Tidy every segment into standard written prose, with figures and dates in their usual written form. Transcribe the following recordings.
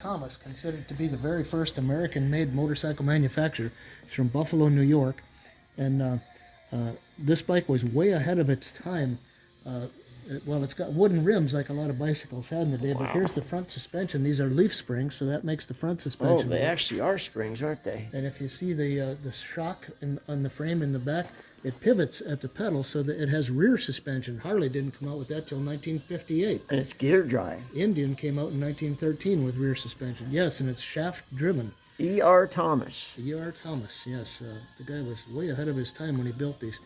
Thomas, considered to be the very first American-made motorcycle manufacturer. He's from Buffalo, New York, and this bike was way ahead of its time. Well, it's got wooden rims like a lot of bicycles had in the day, but here's the front suspension. These are leaf springs, so that makes the front suspension. Oh, they actually are springs, aren't they? And if you see the shock on the frame in the back, it pivots at the pedal so that it has rear suspension. Harley didn't come out with that till 1958. And it's gear drive. Indian came out in 1913 with rear suspension. Yes, and it's shaft driven. E.R. Thomas. E.R. Thomas, yes. The guy was way ahead of his time when he built these.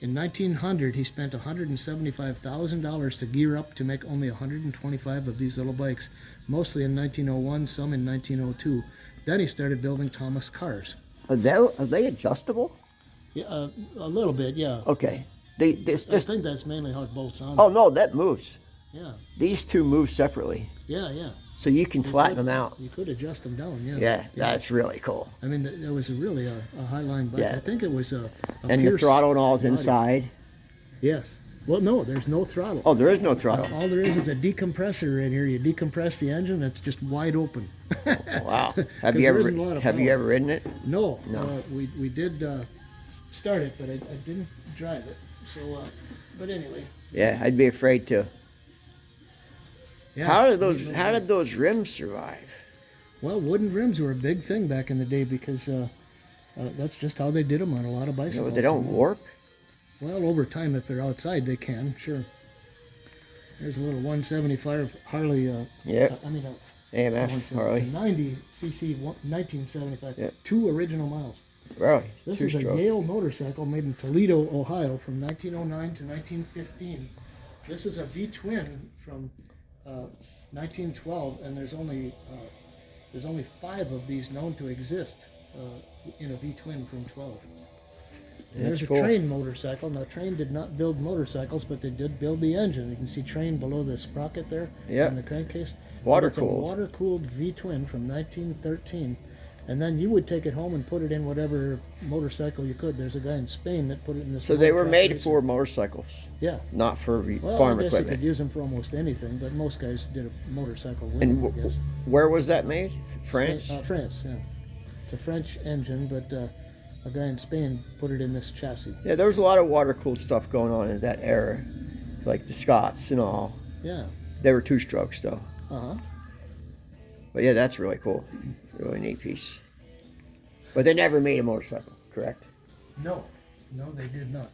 In 1900, he spent $175,000 to gear up to make only 125 of these little bikes, mostly in 1901, some in 1902. Then he started building Thomas cars. Are they adjustable? Yeah, a little bit, yeah. Okay. I think that's mainly how it bolts on. Oh, no, that moves. Yeah. These two move separately. Yeah, yeah. So you can flatten them out. You could adjust them down, yeah. Yeah, that's really cool. I mean, there was really a high-line bike. Yeah. I think it was a And the throttle and all is body. inside. Yes. Well, no, there's no throttle. Oh, there is no throttle. All there is a decompressor in here. You decompress the engine, it's just wide open. Wow. Have you ever ridden it? No. No. We did start it, but I didn't drive it. So, but anyway. Yeah, I'd be afraid to. Yeah. How did those rims survive? Well, wooden rims were a big thing back in the day because that's just how they did them on a lot of bicycles. No, they don't warp? Well, over time, if they're outside, they can, sure. There's a little 175 Harley. Yep. I mean, AMF Harley. It's a 90 cc 1975. Yep. 2 original miles. Really? This is a Two-stroke. Yale motorcycle made in Toledo, Ohio, from 1909 to 1915. This is a V-twin from 1912, and there's only 5 of these known to exist in a V-twin from 12. And there's cool. a Train motorcycle. Now, Train did not build motorcycles, but they did build the engine. You can see Train below the sprocket there Yep. on the crankcase. Water It's a cooled. water-cooled V-twin from 1913. And then you would take it home and put it in whatever motorcycle you could. There's a guy in Spain that put it in this. So they were road made racer. for motorcycles, Yeah. not for Well, farm I guess equipment. you could use them for almost anything, but most guys did a motorcycle with And them, I guess. where was that made? France? France, yeah. It's a French engine, but a guy in Spain put it in this chassis. Yeah, there was a lot of water-cooled stuff going on in that era, like the Scots and all. Yeah. They were two-strokes though. Uh-huh. But yeah, that's really cool. Really neat piece. But they never made a motorcycle, correct? No, they did not.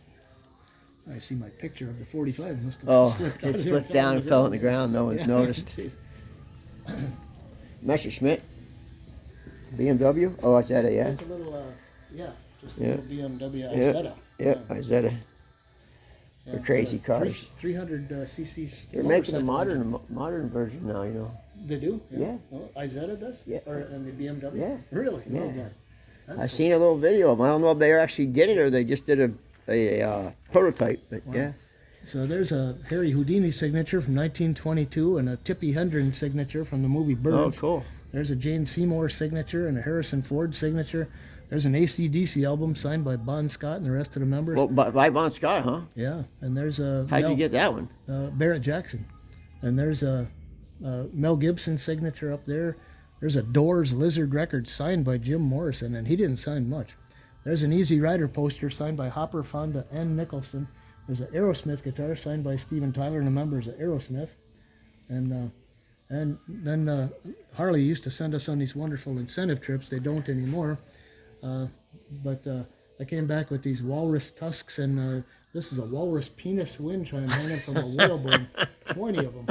I see my picture of the 45 must have slipped out it of there slipped down and fell on the ground. No one's Yeah. noticed. Jeez. Messerschmitt? BMW? Oh, Isetta, yeah. It's a little, just a Yeah. little BMW Yeah. Isetta. Yeah, Isetta. They're crazy but cars. 300 cc's. They're making a motorcycle. modern version now, you know. They do? Yeah. Oh, Isetta does? Yeah. Or I mean, BMW? Yeah. Really? Yeah. Oh, God. That's I've cool. seen a little video of them. I don't know if they actually did it or they just did a prototype, but yeah. So there's a Harry Houdini signature from 1922 and a Tippi Hedren signature from the movie Birds. Oh, cool. There's a Jane Seymour signature and a Harrison Ford signature. There's an AC/DC album signed by Bon Scott and the rest of the members. Well, by Bon Scott, huh? Yeah, and there's a How'd you get that one? Barrett Jackson, and there's a Mel Gibson signature up there. There's a Doors Lizard record signed by Jim Morrison, and he didn't sign much. There's an Easy Rider poster signed by Hopper, Fonda, and Nicholson. There's an Aerosmith guitar signed by Steven Tyler and the members of Aerosmith, and then Harley used to send us on these wonderful incentive trips. They don't anymore. But I came back with these walrus tusks, and this is a walrus penis wind chime hanging from a whalebone. 20 of them.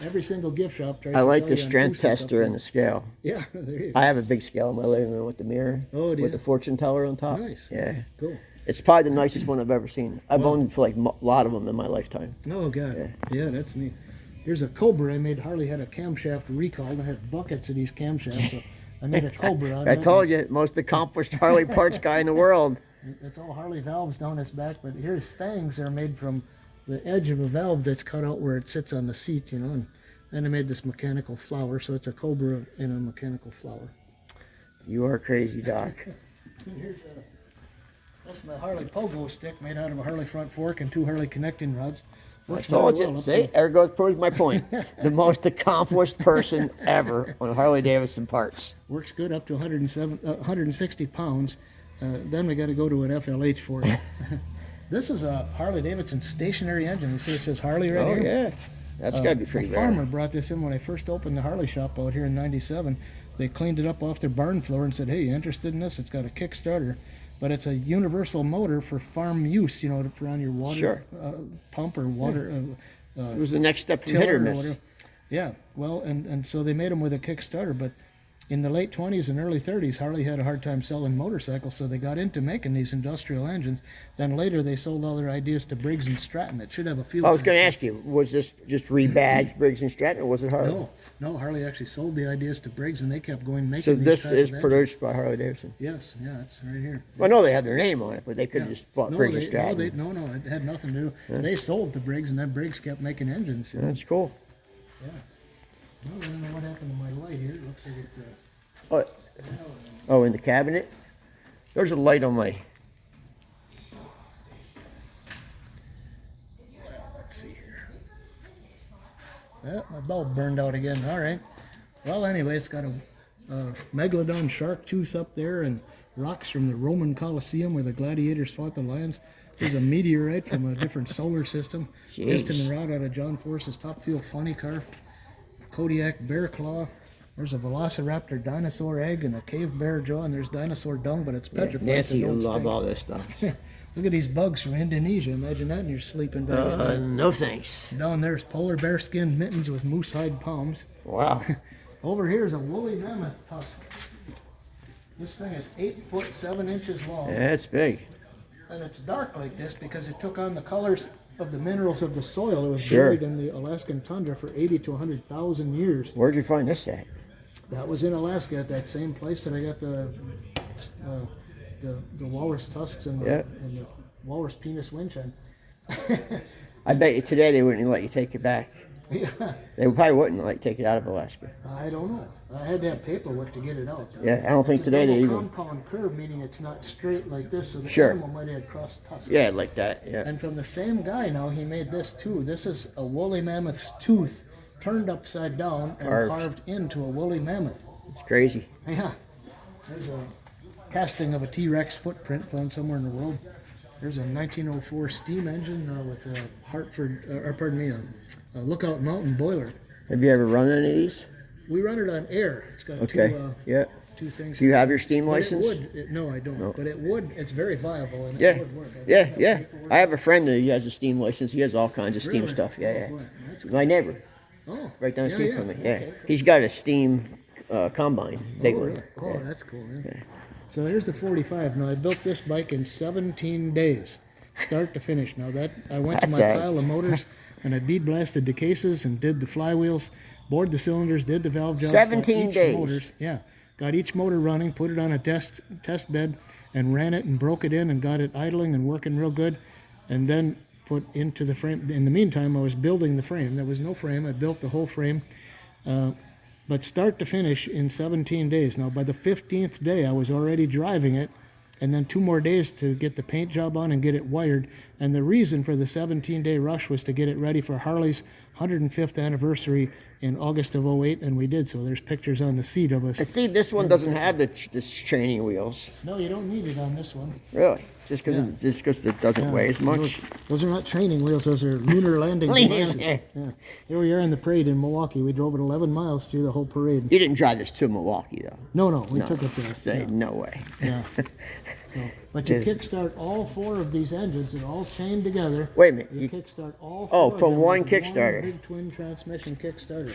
Every single gift shop tries I to like sell the you on strength Goose up tester there. and the scale. Yeah, there you go. I have a big scale in my living room with the mirror. Oh, do with you? the fortune teller on top. Nice. Yeah. Cool. It's probably the nicest one I've ever seen. I've Wow. owned like a lot of them in my lifetime. Oh, God. Yeah. Yeah, that's neat. Here's a Cobra I made. Harley had a camshaft recall. I had buckets of these camshafts, so I made a Cobra. I told you, most accomplished Harley parts guy in the world. It's all Harley valves down its back, but here's fangs that are made from the edge of a valve that's cut out where it sits on the seat, you know, and then I made this mechanical flower, so it's a Cobra in a mechanical flower. You are crazy, Doc. Here's That's my Harley pogo stick made out of a Harley front fork and 2 Harley connecting rods. I Works told very you. well up See, there goes proves my point. The most accomplished person ever on Harley Davidson parts. Works good up to 160 pounds. Then we got to go to an FLH for it. This is a Harley Davidson stationary engine. You see it says Harley right Oh here? yeah, that's got to be pretty A rare. farmer brought this in when I first opened the Harley shop out here in '97. They cleaned it up off their barn floor and said, "Hey, you interested in this? It's got a Kickstarter, but it's a universal motor for farm use. You know, for on your water Sure. pump or water It was the next step from hit tiller or or miss. whatever." Yeah, well, and so they made them with a Kickstarter, but in the late 20s and early 30s, Harley had a hard time selling motorcycles, so they got into making these industrial engines. Then later, they sold all their ideas to Briggs and Stratton. It should have a fuel I was tank. going to ask you, was this just rebadged Briggs and Stratton, or was it Harley? No, Harley actually sold the ideas to Briggs, and they kept going making So these this types is of engines. produced by Harley Davidson. Yes, yeah, it's right here. Well, I know they had their name on it, but they could have Yeah. just bought No, Briggs and they, Stratton. no, it had nothing to do. They sold to Briggs, and then Briggs kept making engines. You know? That's cool. Yeah. Well, I don't know what happened to my light here. It looks like it. Oh, in the cabinet? There's a light on my... Let's see here. My bulb burned out again. All right. Well, anyway, it's got a megalodon shark tooth up there and rocks from the Roman Colosseum where the gladiators fought the lions. There's a meteorite from a different solar system. Jeez. Piston rod out of John Force's Top Fuel funny car. A Kodiak bear claw. There's a velociraptor dinosaur egg and a cave bear jaw, and there's dinosaur dung, but it's petrified. Nancy, so you don't love stink. all this stuff. Look at these bugs from Indonesia. Imagine that in your sleeping bag. at night. No thanks. Down there's polar bear skin mittens with moose hide palms. Wow. Over here is a woolly mammoth tusk. This thing is 8 foot 7 inches long, That's big. and it's dark like this because it took on the colors of the minerals of the soil. It was Sure. buried in the Alaskan tundra for 80 to 100,000 years. Where'd you find this at? That was in Alaska at that same place that I got the walrus tusks and Yeah. the walrus penis wind chime. I bet you today they wouldn't even let you take it back. Yeah, They probably wouldn't let you take it out of Alaska. I don't know. I had to have paperwork to get it out. Yeah, I don't think It's a today they double even... compound curve, meaning it's not straight like this, so the Sure. animal might have crossed tusks. Yeah, like that, yeah. And from the same guy now, he made this too. This is a woolly mammoth's tooth turned upside down and Carved. carved into a woolly mammoth. It's crazy. Yeah. There's a casting of a T-Rex footprint found somewhere in the world. There's a 1904 steam engine with a a Lookout Mountain boiler. Have you ever run any of these? We run it on air. It's got Okay, yeah. two things. Do you have your steam But license? no, I don't. No. But it's very viable and Yeah, it would work. yeah, yeah. I have a friend that he has a steam license. He has all kinds of steam Really? stuff. Oh, Yeah, boy, yeah. that's My neighbor, Oh, right down the street from me. Yeah, Okay, cool. he's got a steam combine, big Oh, one. really? Oh, Yeah. that's cool. Yeah. Yeah. So here's the 45. Now I built this bike in 17 days, start to finish. Now that I went to That's my it. pile of motors and I bead blasted the cases and did the flywheels, bored the cylinders, did the valve jobs. got 17 each days. Motors, yeah, got each motor running, put it on a test bed, and ran it and broke it in and got it idling and working real good, and then put into the frame. In the meantime, I was building the frame. There was no frame. I built the whole frame. But start to finish in 17 days. Now, by the 15th day, I was already driving it, and then 2 more days to get the paint job on and get it wired. And the reason for the 17-day rush was to get it ready for Harley's 105th anniversary in August of '08, and we did. So there's pictures on the seat of I us. see this one doesn't have this training wheels. No, you don't need it on this one. Really? Just because it doesn't weigh as much. Those are not training wheels. Those are lunar landing devices. Yeah. Yeah. Here we are in the parade in Milwaukee. We drove it 11 miles through the whole parade. You didn't drive this to Milwaukee though. No, we No. took it there. Say Yeah. no way. Yeah. So, but you Yes. kickstart all 4 of these engines. They're all chained together. Wait a minute. You You, kickstart all 4 Oh, of from them one with Kickstarter. One big twin transmission Kickstarter.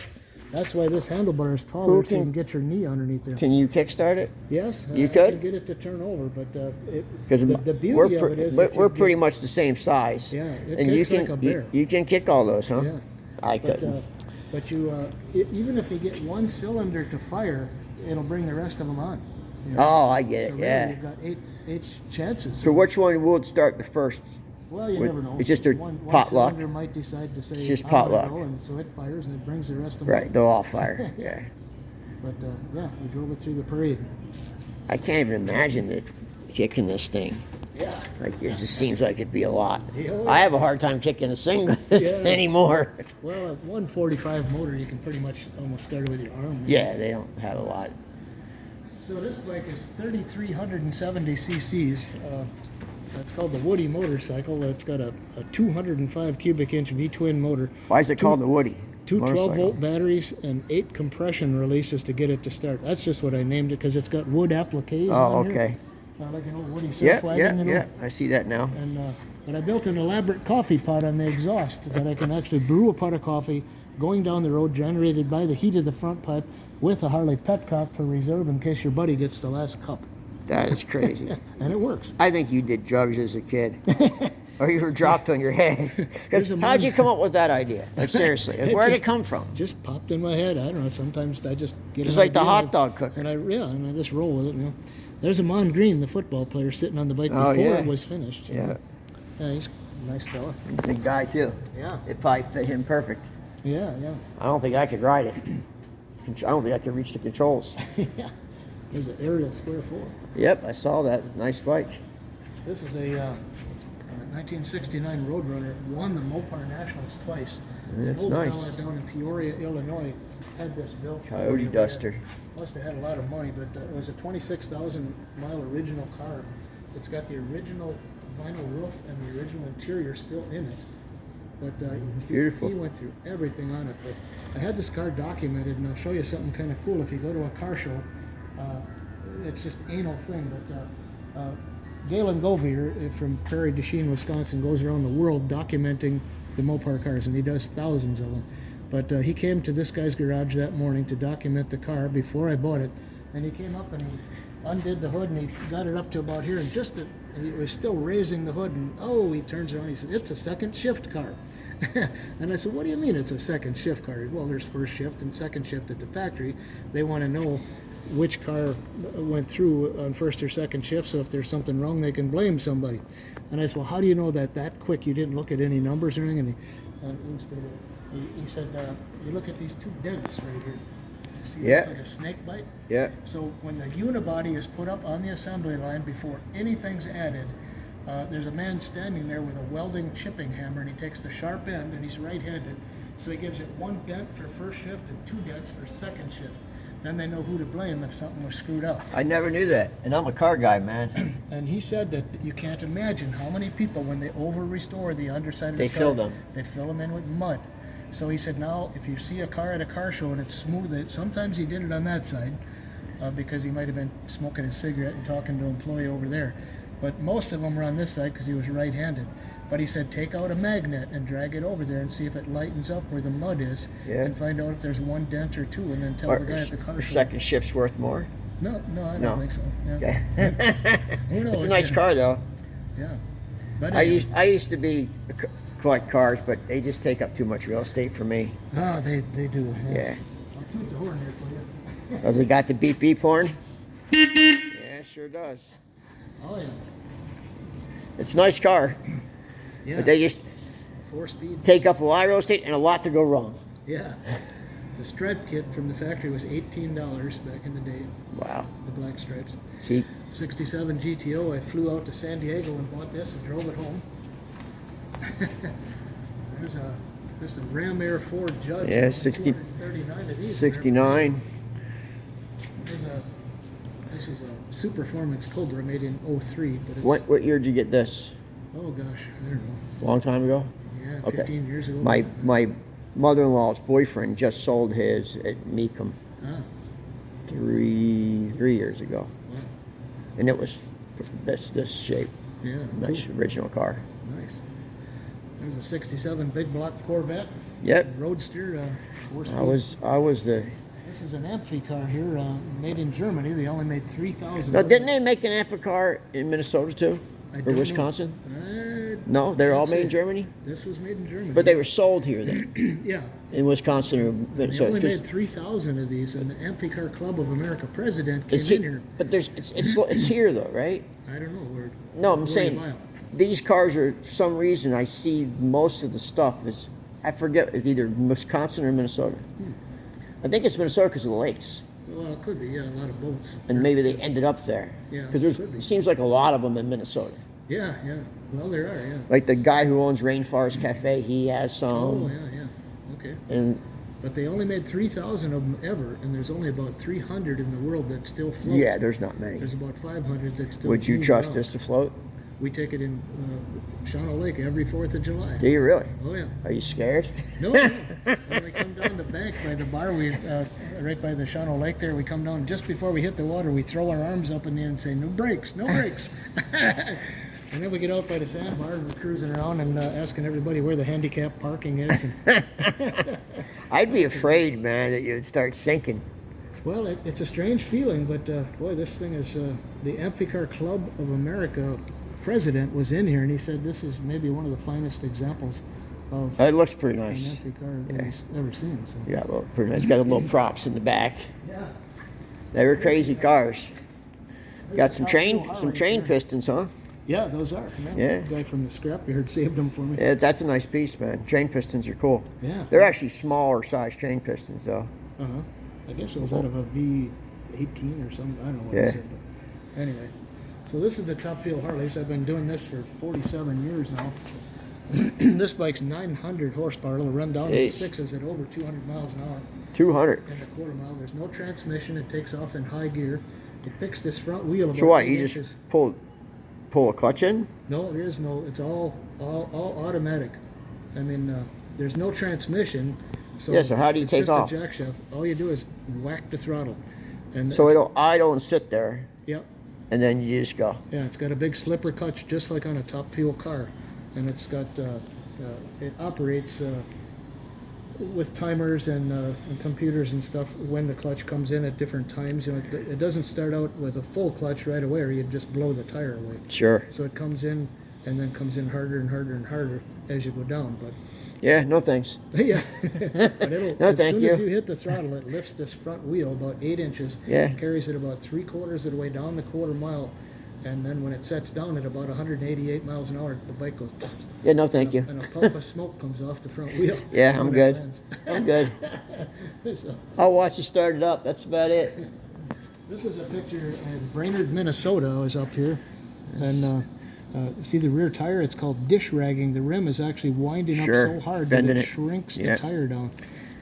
That's why this handlebar is taller, Who so you can- can get your knee underneath there. can you kickstart it? Yes, You I could? can get it to turn over, but Because the beauty of it is that you we're get- pretty much the same size. Yeah, it and you kicks can like a bear. You can kick all those, huh? Yeah. I But, couldn't. even if you get one cylinder to fire, it'll bring the rest of them on. You know? Oh, I get So it. really, Yeah. you've got eight chances. So which one would start the first? Well, you Would- never know. it's just a one potluck. cylinder might decide to say, It's just "I wanna potluck. go," and so it fires and it brings the rest of them. Right, they'll all fire. Yeah. But yeah, we drove it through the parade. I can't even imagine it kicking this thing. Yeah. Like it just seems like it'd be a lot. Yeah. I have a hard time kicking a single Yeah. anymore. Well, a 145 motor, you can pretty much almost start with your arm. Yeah, they don't have a lot. So this bike is 3,370 cc's. It's called the Woody motorcycle. It's got a 205 cubic inch V-twin motor. Why is it called the Woody? Two motorcycle? 12-volt batteries and 8 compression releases to get it to start. That's just what I named it because it's got wood appliques. Oh, on okay. Here. Like an old Woody surf Yeah, wagon, yeah, you know? yeah. I see that now. And but I built an elaborate coffee pot on the exhaust that I can actually brew a pot of coffee going down the road, generated by the heat of the front pipe, with a Harley petcock for reserve in case your buddy gets the last cup. That is crazy. And it works. I think you did drugs as a kid. Or you were dropped on your head. Because There's a how'd man- you come up with that idea? Like seriously, It where'd it just- come from? Just popped in my head. I don't know. Sometimes I just get Just an like the idea hot dog cooker. and I just roll with it. You know, there's Amon Green, the football player, sitting on the bike Oh, before yeah. it was finished. you Yeah, know. Yeah, he's a nice fella. big guy too. Yeah, It probably fit him perfect. yeah, I don't think I could ride it. I don't think I could reach the controls. yeah. There's an aerial square four. Yep, I saw that. Nice bike. This is a 1969 Roadrunner. Won the Mopar Nationals twice. That's An old nice. fella down in Peoria, Illinois, had this built. Coyote Duster. Must have had a lot of money, but it was a 26,000 mile original car. It's got the original vinyl roof and the original interior still in it. But It's beautiful. He went through everything on it. But I had this car documented, and I'll show you something kind of cool. If you go to a car show, it's just anal thing. But Galen Govier from Prairie du Chien, Wisconsin, goes around the world documenting the Mopar cars, and he does thousands of them. But he came to this guy's garage that morning to document the car before I bought it, and he came up and he undid the hood and he got it up to about here, and he was still raising the hood, and he turns around and he says, "It's a second shift car." And I said, "What do you mean it's a second shift car?" Well, there's first shift and second shift at the factory. They want to know which car went through on first or second shift, so if there's something wrong, they can blame somebody. And I said, "Well, how do you know that quick? You didn't look at any numbers or anything?" And he said, "You look at these two dents right here. See, Yeah. it's like a snake bite. Yeah. So when the unibody is put up on the assembly line before anything's added, there's a man standing there with a welding chipping hammer, and he takes the sharp end, and he's right-handed, so he gives it one dent for first shift and two dents for second shift. Then they know who to blame if something was screwed up." I never knew that. And I'm a car guy, man. And he said that you can't imagine how many people, when they over-restore the underside of They this car, fill them. They fill them in with mud. So he said, now, if you see a car at a car show and it's smooth, sometimes he did it on that side because he might have been smoking a cigarette and talking to an employee over there. But most of them were on this side because he was right-handed. But he said, take out a magnet and drag it over there and see if it lightens up where the mud is, Yeah. and find out if there's one dent or two, and then tell the guy at the car show. Second shift's worth more. No, I don't No. think so. Yeah. Okay. Who knows? It's a nice car though. Yeah. But I used to be collect cars, but they just take up too much real estate for me. Oh, they do. Yeah. I'll toot the horn here for you. Has it got the beep beep horn? Yeah, sure does. Oh, yeah. It's a nice car, Yeah. but they just 4-speed. take up a lot of real estate and a lot to go wrong. Yeah. The stripe kit from the factory was $18 back in the day. Wow. The black stripes. See, 67 GTO. I flew out to San Diego and bought this and drove it home. There's a Ram Air Ford Judge. Yeah, 60 239 of these. 69. This is a Superformance Cobra made in 03. But it's, What year did you get this? Oh gosh, I don't know. Long time ago? Yeah, Okay. 15 years ago. My mother-in-law's boyfriend just sold his at Meekum Ah, 3 years ago, wow. and it was this shape. Yeah. Nice cool. original car. Nice. There's a 67 big block Corvette. Yep. Roadster. 4-speed. I was the. This is an Amphi car here, made in Germany. They only made 3,000. No, didn't they make an Amphi car in Minnesota too, I or don't know. Wisconsin? Uh, No, they're all Let's made see. in Germany. This was made in Germany. But they were sold here then, yeah. in Wisconsin or They Minnesota. only Just- made 3,000 of these, and the Amphi Car Club of America president came it's in he- here. but it's here though, right? I don't know where. No, I'm where you saying buy 'em. these cars are, for some reason, I see most of the stuff is, I forget, it's either Wisconsin or Minnesota. I think it's Minnesota because of the lakes, Well, it could be. Yeah, a lot of boats. and maybe they ended up there. Yeah, Because could be. it seems like a lot of them in Minnesota. Yeah, yeah. Well, there are, yeah. Like the guy who owns Rainforest Cafe, he has some. Oh, yeah, yeah. Okay. And But they only made 3,000 of them ever, and there's only about 300 in the world that still float. yeah, there's not many. There's about 500 that still. Would you move trust around. this to float? We take it in Shawano Lake every 4th of July. Do you really? Oh, yeah. Are you scared? No, no. When we come down the bank by the bar, right by the Shawano Lake there, we come down just before we hit the water, we throw our arms up in the air and say, no brakes, no brakes. And then we get out by the sandbar and we're cruising around and asking everybody where the handicap parking is. And I'd be afraid, man, that you'd start sinking. well, it's a strange feeling, but boy, this thing is the Amphicar Club of America president was in here and he said this is maybe one of the finest examples of It looks pretty an nice. Amphicar that he's ever seen. So. Yeah, well, pretty nice. Got a little props in the back. Yeah. They were crazy cars. Got some Top train fuel Harley, train sure. pistons, huh? Yeah, those are. Yeah. The guy from the scrapyard saved them for me. Yeah, that's a nice piece, man. Train pistons are cool. Yeah. They're actually smaller size train pistons, though. Uh-huh. I guess it was out of a V18 or something. I don't know what Yeah. it said. But anyway, so this is the Top Fuel Harleys. I've been doing this for 47 years now. This bike's 900 horsepower. It'll run down to the Jeez. sixes at over 200 miles an hour 200. in a quarter mile. There's no transmission. It takes off in high gear. It picks this front wheel about So what? 8 You inches. just pull a clutch in? No, there is no. It's all automatic. I mean, there's no transmission. So Yeah, so how do you it's take just off? A jack shaft. All you do is whack the throttle, and So it's- it'll idle and sit there, Yep. and then you just go. Yeah, it's got a big slipper clutch just like on a Top Fuel car, and it's got it operates with timers and computers and stuff when the clutch comes in at different times. You know, it doesn't start out with a full clutch right away, or you'd just blow the tire away. Sure. So it comes in and then comes in harder and harder and harder as you go down. But Yeah, no thanks. yeah, but it'll No, as thank soon as you. you hit the throttle, it lifts this front wheel about 8 inches. Yeah. Carries it about 3/4 of the way down the quarter mile, and then when it sets down at about 188 miles an hour, the bike goes. Yeah, no thank you. And a puff of smoke comes off the front wheel. Yeah, I'm when it good. lands. I'm good. So, I'll watch you start it up. That's about it. this is a picture in Brainerd, Minnesota. I was up here, and see the rear tire? It's called dish ragging. The rim is actually winding Sure, up so hard that bending it it. shrinks Yeah. the tire down.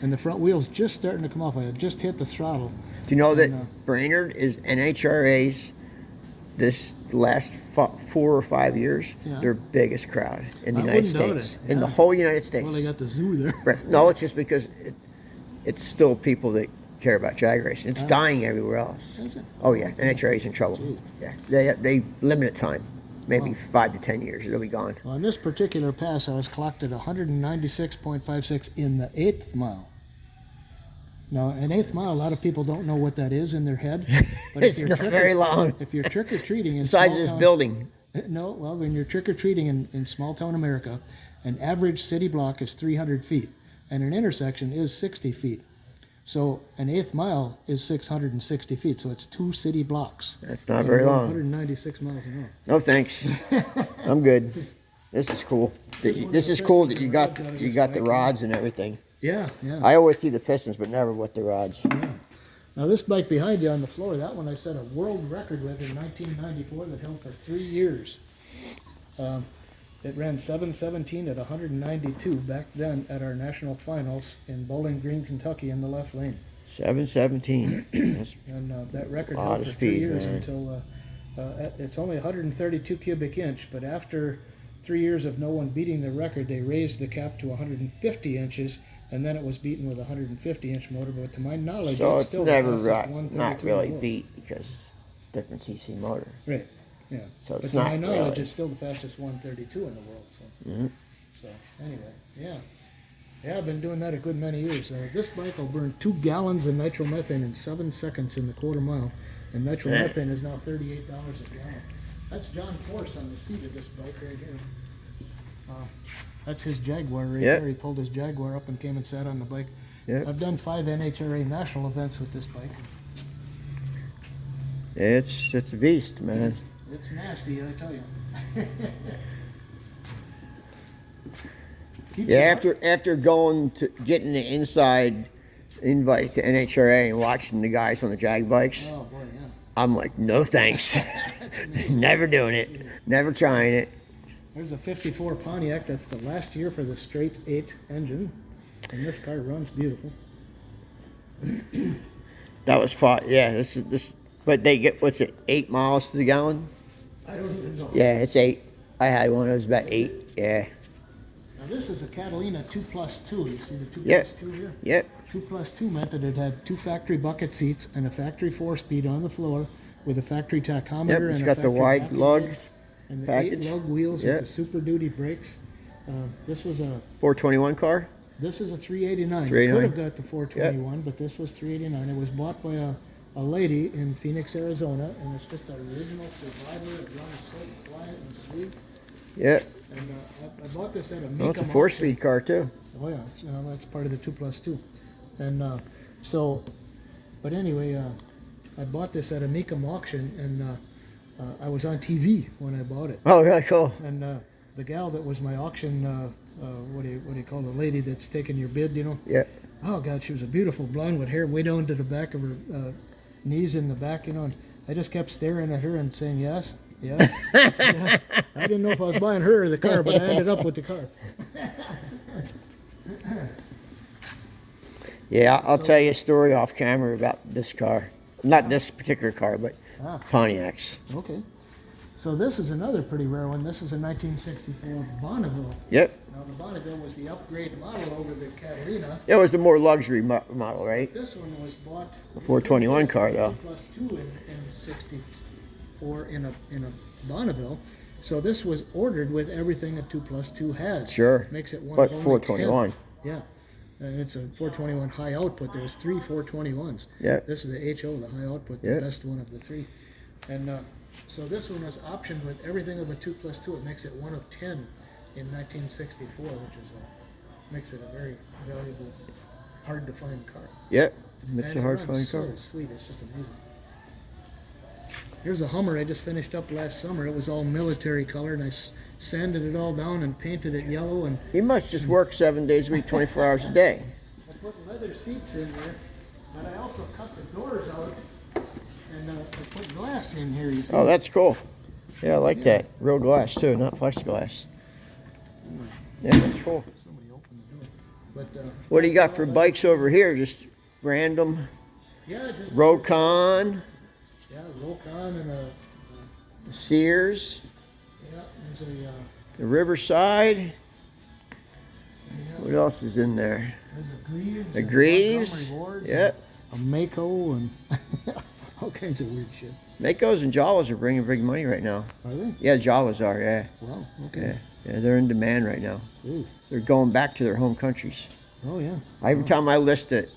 And the front wheel's just starting to come off. I had just hit the throttle. Do you know that And, Brainerd is NHRA's this last 4 or 5 years, Yeah. their biggest crowd in the I United wouldn't doubt States. it, In the yeah. whole United States. Well, they got the zoo there. Right. No, it's just because it's still people that care about drag racing. It's Ah. dying everywhere else. Is it? Oh yeah, NHRA's in trouble. Jeez. Yeah, they limit it time, maybe Wow. 5 to 10 years. It'll be gone. Well, on this particular pass, I was clocked at 196.56 in the 8th mile. Now, an 8th mile, a lot of people don't know what that is in their head. But It's not very long. If you're trick-or-treating in The size small of this town- building. No, well, when you're trick-or-treating in small-town America, an average city block is 300 feet, and an intersection is 60 feet. So an 8th mile is 660 feet, so it's 2 city blocks. That's not And very we're long. 196 miles an hour. No thanks. I'm good. This is cool. This is cool that you got the rods and everything. Yeah, yeah. I always see the pistons, but never with the rods. Yeah. Now this bike behind you on the floor, that one I set a world record with in 1994 that held for 3 years. It ran 7:17 at 192 back then at our national finals in Bowling Green, Kentucky, in the left lane. 717. That's And that record Lot held of for 3 speed, years man. until it's only 132 cubic inch, but after 3 years of no one beating the record, they raised the cap to 150 inches, and then it was beaten with a 150-inch motor. But to my knowledge, so it's it's still never the fastest 132 not in the really world. beat because it's a different CC motor. Right. Yeah. So But it's to my not knowledge, really. it's still the fastest 132 in the world. So, Mhm. so anyway, yeah. Yeah, I've been doing that a good many years. This bike will burn 2 gallons of nitromethane in 7 seconds in the quarter mile, and nitromethane is now $38 a gallon. That's John Force on the seat of this bike right here. That's his Jaguar right Yep. there. He pulled his Jaguar up and came and sat on the bike. Yep. I've done 5 NHRA national events with this bike. It's a beast, man. It's nasty, I tell you. Keeps Yeah, you- after going to getting the inside invite to NHRA and watching the guys on the Jag bikes, Oh boy, yeah. I'm like, no thanks. Never doing it. Never trying it. There's a 54 Pontiac. That's the last year for the straight 8 engine. And this car runs beautiful. That was yeah, this but they get, what's it, 8 miles to the gallon? I don't even know. Yeah, it's 8. I had one, it was about 8. Yeah. Now this is a Catalina 2+2. You see the 2+2 Yep. here? Yep. 2+2 meant that it had 2 factory bucket seats and a factory 4-speed on the floor with a factory tachometer Yep, and it's a got the factory wide vacuum lugs and the package. 8 lug wheels Yep. with the Super Duty brakes. This was a 421 car? This is a 389. 389. You could have got the 421, but this was 389. It was bought by a lady in Phoenix, Arizona, and it's just an original Survivor. It runs so quiet and sweet. Yep. And I bought this at a Mecum Well, it's a auction. 4-speed car too. Oh yeah, that's part of the 2+2. And so, but anyway, I bought this at a Mecum auction, and I was on TV when I bought it. Oh, really cool. And the gal that was my auction, what do you call the lady that's taking your bid, you know? Yeah. Oh God, she was a beautiful blonde with hair way down to the back of her knees in the back, you know. And I just kept staring at her and saying yes, yes, yes. I didn't know if I was buying her or the car, but I ended up with the car. Yeah, I'll tell you a story off camera about this car. Not this particular car, but Pontiacs. Okay. So this is another pretty rare one. This is a 1964 Bonneville. Yep. Now the Bonneville was the upgrade model over the Catalina. It was the more luxury model, right? This one was bought. The 421 car, though. 2+2 in '64 in a Bonneville. So this was ordered with everything a 2+2 has. Sure. Makes it one But of only 421. 10. Yeah. And it's a 421 high output. There's 3 421s. Yeah. This is the HO, the high output, the Yeah. best one of the 3. And so this one was optioned with everything of a 2+2. It makes it one of 10 in 1964, which is makes it a very valuable, hard to find car. Yep. It's And a it hard to runs find car. so sweet, it's just amazing. Here's a Hummer I just finished up last summer. It was all military color, and I sanded it all down and painted it yellow. And You must just work 7 days a week, 24 hours a day. I put leather seats in there, but I also cut the doors out, and I put glass in here. You see? Oh, that's cool. Yeah, I like that. Real glass too, not plexiglass. Yeah, that's cool. Somebody opened the door. But What do you got for bikes over here? Just random yeah, just Rokon, yeah, Rokon and a Sears, yeah, there's a the Riverside. yeah, What else is in there? there's a Greaves. The and Greaves. Montgomery Wards, Yep. and a Mako and all kinds of weird shit. Makos and Jawas are bringing big money right now. Are they? Yeah, Jawas are. Yeah, Wow. yeah, Okay. yeah. They're in demand right now. Ooh. They're going back to their home countries. Oh yeah. Every time I list a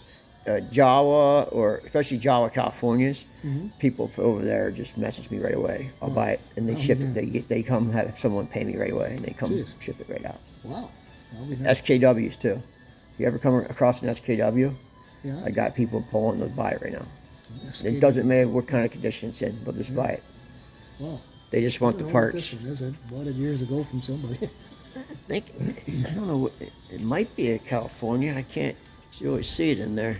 Jawa, or especially Jawa Californias, Mm-hmm. people over there just message me right away. I'll buy it, and they Oh, ship yeah. it. They come have someone pay me right away, and they come Jeez. ship it right out. Wow. That'll be nice. SKWs too. You ever come across an SKW? Yeah. I got people pulling to buy it right now. SKW. It doesn't matter what kind of condition it's in; they'll just buy it. Wow. They just I want don't the know what parts. this one is. I bought it years ago from somebody. I don't know. It might be a California. I can't really see it in there.